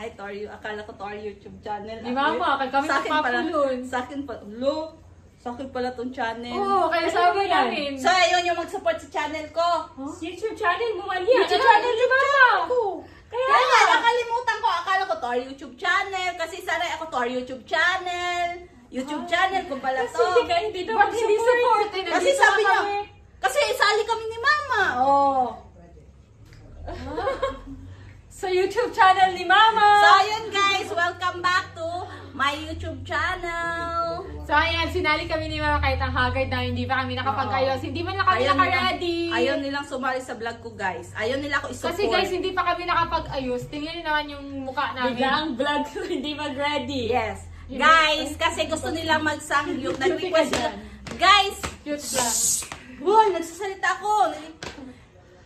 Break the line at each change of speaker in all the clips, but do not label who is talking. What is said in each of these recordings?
Ay, Tori, akala ko Tori YouTube channel.
Di mama, kaya kami magpapulun.
Sa akin pa, sa akin pala tong channel.
Oo, kaya sabi namin.
So, ayun yung mag-support sa channel ko.
YouTube channel mo, Malia. YouTube channel ni mama.
Kaya nga, nakalimutan ko. Akala ko Tori YouTube channel. Kasi sanay ako Tori YouTube channel. YouTube channel ko pala to.
Kasi hindi daw mag-support.
Kasi sabi niya, kasi isali kami ni mama. Oh.
Sa YouTube channel ni mama.
So, ayun guys, welcome back to my YouTube channel.
So, ayan, sinali kami ni mama kahit ang haggard na hindi pa kami nakapag-ayos. Hindi man lang kami naka-ready.
Ayaw nilang sumali sa vlog ko, guys. Ayaw nila ako isupport.
Kasi guys, hindi pa kami nakapag-ayos. Tingnan niyo naman yung mukha namin.
Bigla ang vlog ko, hindi mag-ready.
Yes. Guys, kasi gusto nilang mag-sangyup. Nag-request sila. Guys!
Cute lang.
Wow, nagsasalita ako.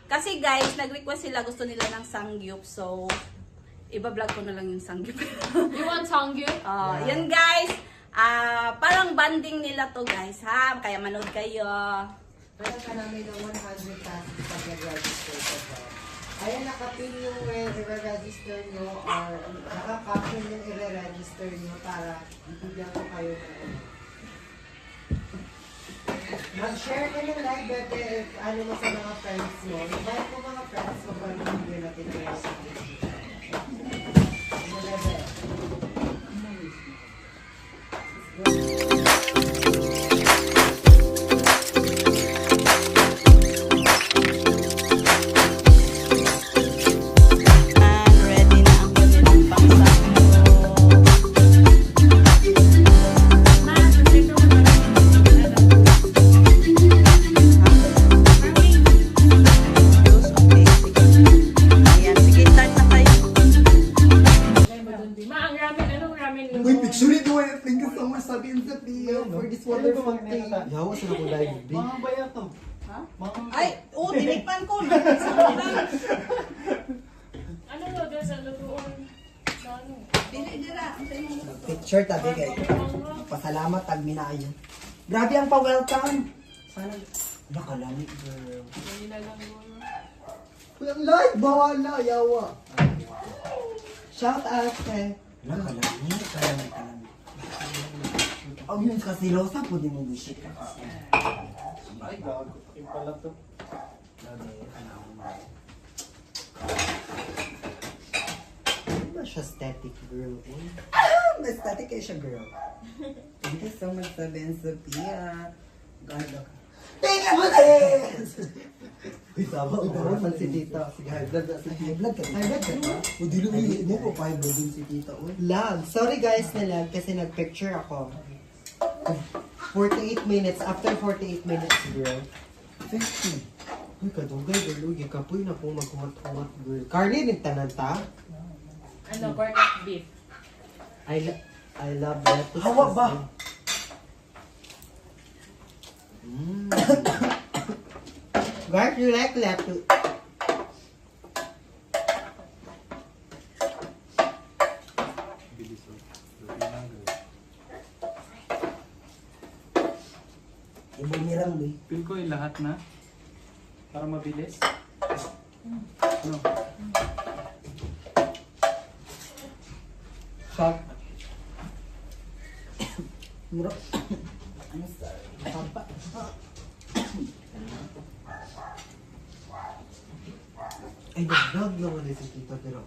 Kasi guys, nag-request sila. Gusto nila ng sangyup. So, iba-vlog ko na lang yung sangyup.
You want Sangyup?
Yan guys. Parang banding nila to guys, ha? Kaya manood kayo.
Kaya ka namin ng 100 passes pag nag-register ka ba? Kaya nakapin yung i-register nyo or nakakapin yung i-register nyo para ibigyan ko kayo ng mag-share ka ng live bete if ano mo sa mga friends mo. Invite mo mga friends mo para hindi natin kayo sa
Ready na ang kanilang pangsak. Ayan, sige, start na tayo.
Ma, ang ramen, anong ramen?
Uy, picture it mo. Thank you so much sabihin sa Pia for this wonderful thing. Yawa sa ako live, babe.
Mga baya to.
Ha?
Mga
Ay, tinikpan ko.
Ano noodles ang lutuon? Ano?
Dira, ang tayo mo.
Picture tabi kay. Pasalamat tag minayo. Grabe ang pa-welcome. Sana nakalami, girl.
Hindi na lang mo.
Uy, ang live, bawala, yawa. Shout out eh. Nakalami, kalami. Oh, yun kasi losa po din mo bullshit ka kasi.
ay, gago. Yung pala to.
Ano ba siya static girl? Static kayo siya girl. Thank you so much sa Ben Sophia. God, tingnan mo this! Uy, sama ko naman si tita. Sige, high blood na. High blood ka. High blood ka ba? O, di lumilit mo po. High blood din si tita. Lag. Sorry guys na lag kasi nag-picture ako. 48 minutes. After 48 minutes, girl. 50. Uy, kadugay, galugi. Kapoy na po magkumat-kumat, girl. Carly, nagtanan ta?
Ano, pork at beef.
I love lettuce. Hawa ba? Guys, you like lettuce?
Bilis o. Lupi lang, girl.
Ibunirang mo.
Feel ko yung lahat na. Para mabilis. Ano?
Shot. Mura. I'm sorry. Papa. Ay, nag-vlog naman si tita pero...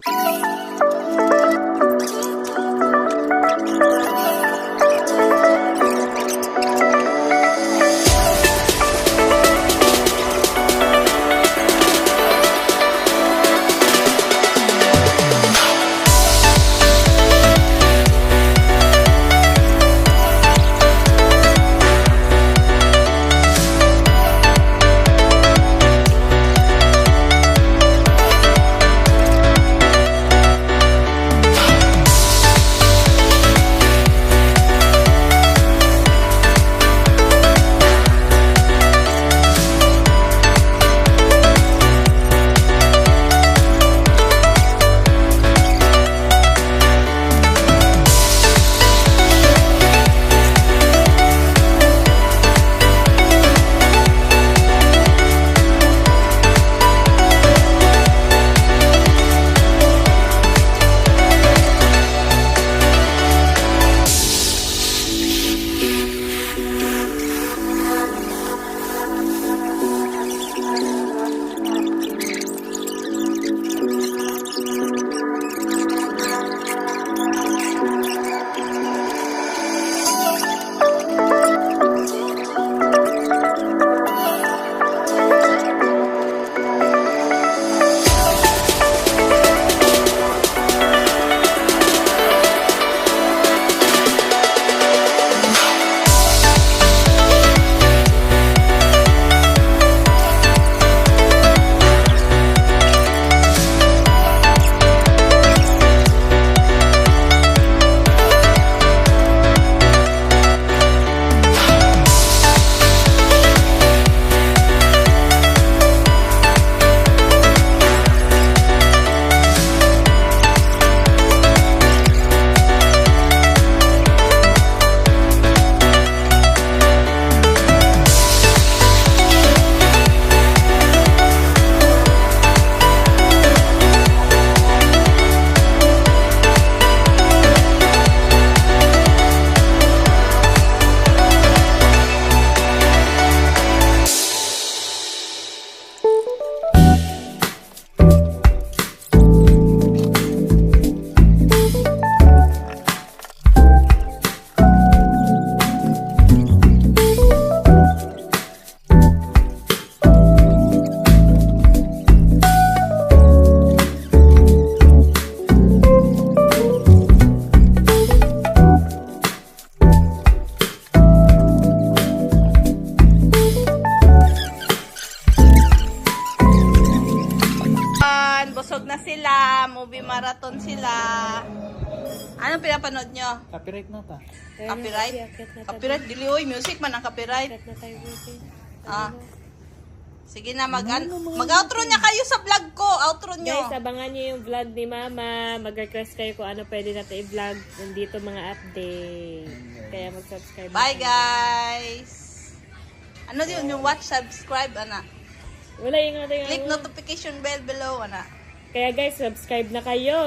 everyone. Busog na sila. Movie marathon sila. Anong pinapanood nyo?
Copyright na ta.
Copyright? Copyright? Dili, oy. Music man ang copyright. Ah. Sige na, mag-outro niya kayo sa vlog ko. Outro nyo.
Guys, abangan nyo yung vlog ni Mama. Mag-request kayo kung ano pwede natin i-vlog. Nandito mga update. Kaya mag-subscribe.
Bye, guys. Ano yun? Yung watch, subscribe, ana.
Wala yung ano
Click
yung...
notification bell below, ana.
Kaya guys, subscribe na kayo.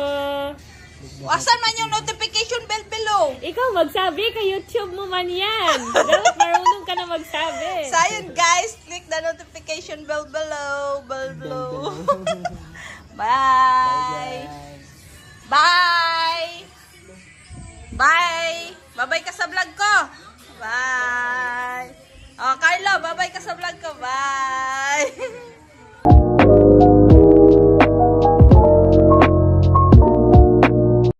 Asan man yung notification bell below?
Ikaw magsabi, kay YouTube mo man yan. Dapat marunong ka na magsabi.
So, ayun, guys. Click the notification bell below. Bell below. Bye. Bye. Bye. Bye-bye ka sa vlog ko. Bye. Oh, Carlo, bye-bye ka sa vlog ko. Bye.